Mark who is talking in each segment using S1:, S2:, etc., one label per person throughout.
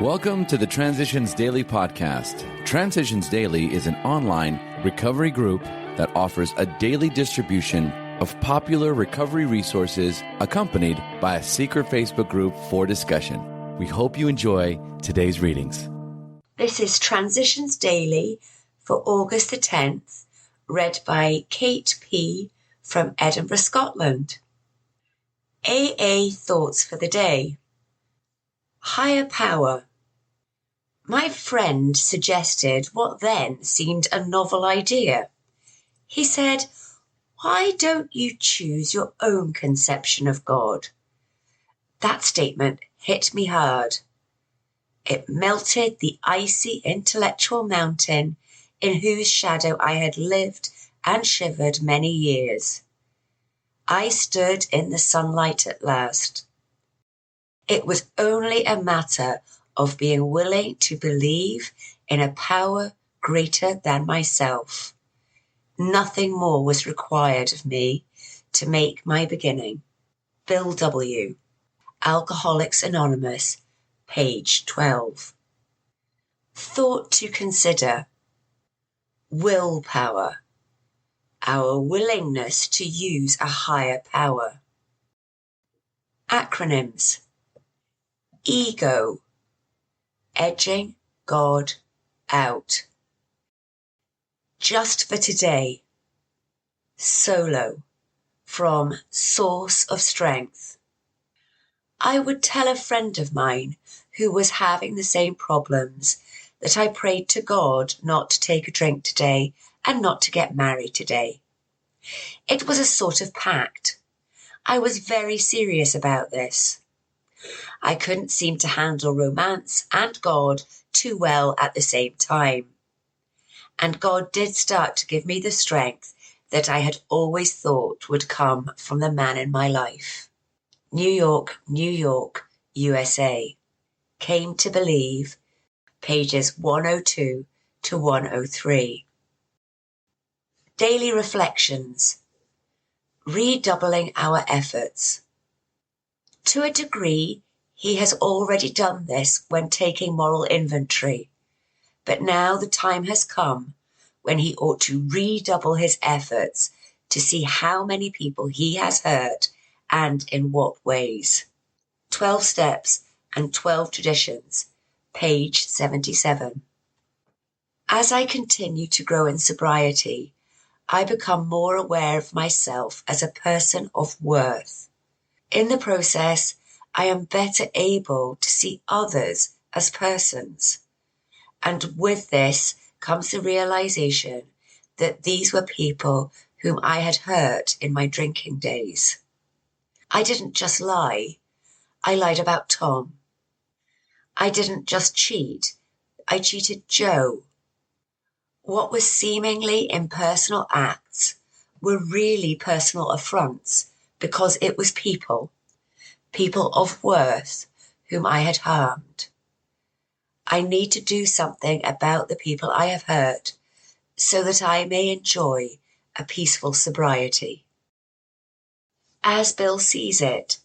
S1: Welcome to the Transitions Daily podcast. Transitions Daily is an online recovery group that offers a daily distribution of popular recovery resources accompanied by a secret Facebook group for discussion. We hope you enjoy today's readings.
S2: This is Transitions Daily for August the 10th, read by Kate P. from Edinburgh, Scotland. AA thoughts for the day. Higher power. My friend suggested what then seemed a novel idea. He said, "Why don't you choose your own conception of God?" That statement hit me hard. It melted the icy intellectual mountain in whose shadow I had lived and shivered many years. I stood in the sunlight at last. It was only a matter of being willing to believe in a power greater than myself. Nothing more was required of me to make my beginning. Bill W., Alcoholics Anonymous, page 12. Thought to consider. Willpower. Our willingness to use a higher power. Acronyms. Ego. Edging God out. Just for today. Solo. From Source of Strength. I would tell a friend of mine who was having the same problems that I prayed to God not to take a drink today and not to get married today. It was a sort of pact. I was very serious about this. I couldn't seem to handle romance and God too well at the same time. And God did start to give me the strength that I had always thought would come from the man in my life. New York, USA. Came to Believe, pages 102 to 103. Daily Reflections. Redoubling our efforts. To a degree, he has already done this when taking moral inventory, but now the time has come when he ought to redouble his efforts to see how many people he has hurt and in what ways. 12 Steps and 12 Traditions, page 77. As I continue to grow in sobriety, I become more aware of myself as a person of worth. In the process, I am better able to see others as persons. And with this comes the realization that these were people whom I had hurt in my drinking days. I didn't just lie. I lied about Tom. I didn't just cheat. I cheated Joe. What were seemingly impersonal acts were really personal affronts because it was people of worth whom I had harmed. I need to do something about the people I have hurt so that I may enjoy a peaceful sobriety. As Bill sees it,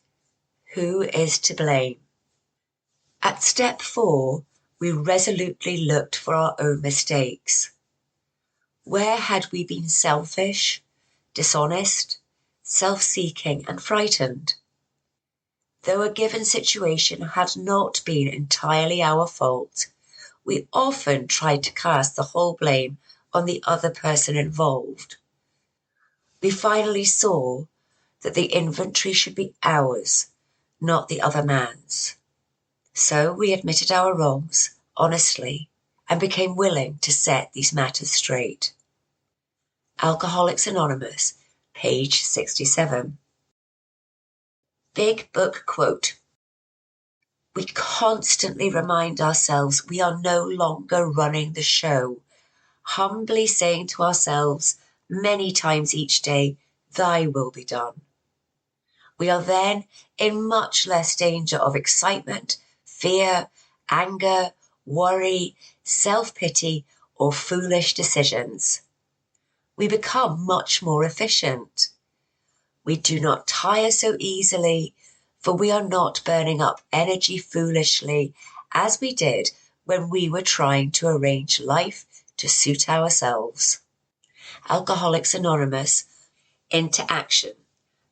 S2: who is to blame? At step 4, we resolutely looked for our own mistakes. Where had we been selfish, dishonest, self-seeking, and frightened? Though a given situation had not been entirely our fault, we often tried to cast the whole blame on the other person involved. We finally saw that the inventory should be ours, not the other man's. So we admitted our wrongs, honestly, and became willing to set these matters straight. Alcoholics Anonymous, page 67. Big Book quote. We constantly remind ourselves we are no longer running the show, humbly saying to ourselves many times each day, "Thy will be done." We are then in much less danger of excitement, fear, anger, worry, self-pity, or foolish decisions. We become much more efficient. We do not tire so easily, for we are not burning up energy foolishly as we did when we were trying to arrange life to suit ourselves. Alcoholics Anonymous, Into Action,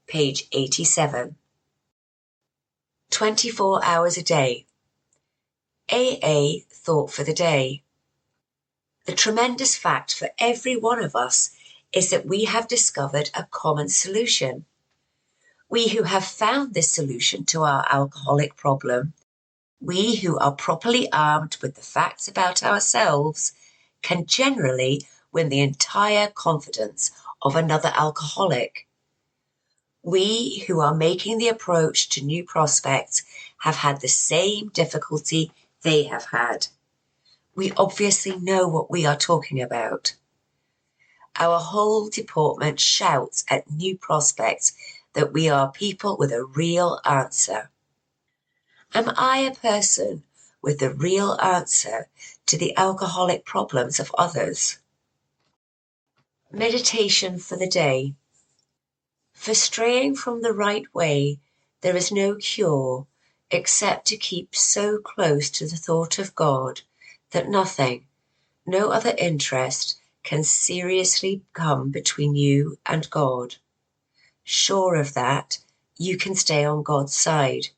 S2: page 87. 24 hours a day. AA thought for the day. The tremendous fact for every one of us is that we have discovered a common solution. We who have found this solution to our alcoholic problem, we who are properly armed with the facts about ourselves, can generally win the entire confidence of another alcoholic. We who are making the approach to new prospects have had the same difficulty they have had. We obviously know what we are talking about. Our whole department shouts at new prospects that we are people with a real answer. Am I a person with the real answer to the alcoholic problems of others? Meditation for the day. For straying from the right way, there is no cure except to keep so close to the thought of God that nothing, no other interest, can seriously come between you and God. Sure of that, you can stay on God's side.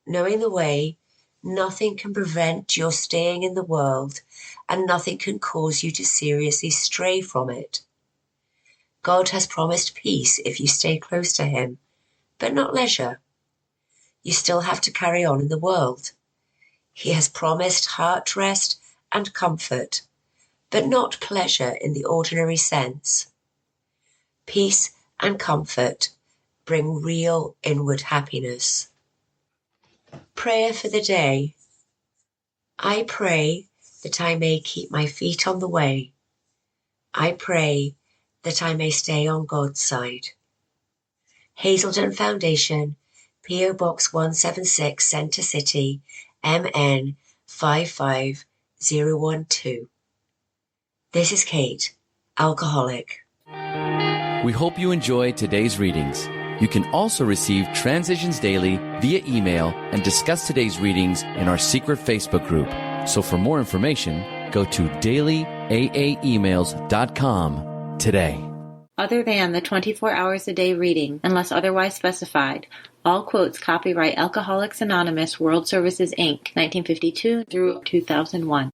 S2: Knowing the way, nothing can prevent your staying in the world, and nothing can cause you to seriously stray from it. God has promised peace if you stay close to him, but not leisure. You still have to carry on in the world. He has promised heart rest and comfort, but not pleasure in the ordinary sense. Peace and comfort bring real inward happiness. Prayer for the day. I pray that I may keep my feet on the way. I pray that I may stay on God's side. Hazelden Foundation, P.O. Box 176, Center City, MN 55012. This is Kate, alcoholic.
S1: We hope you enjoyed today's readings. You can also receive Transitions Daily via email and discuss today's readings in our secret Facebook group. So for more information, go to dailyaaemails.com today.
S3: Other than the 24 hours a day reading, unless otherwise specified, all quotes copyright Alcoholics Anonymous World Services, Inc., 1952 through 2001.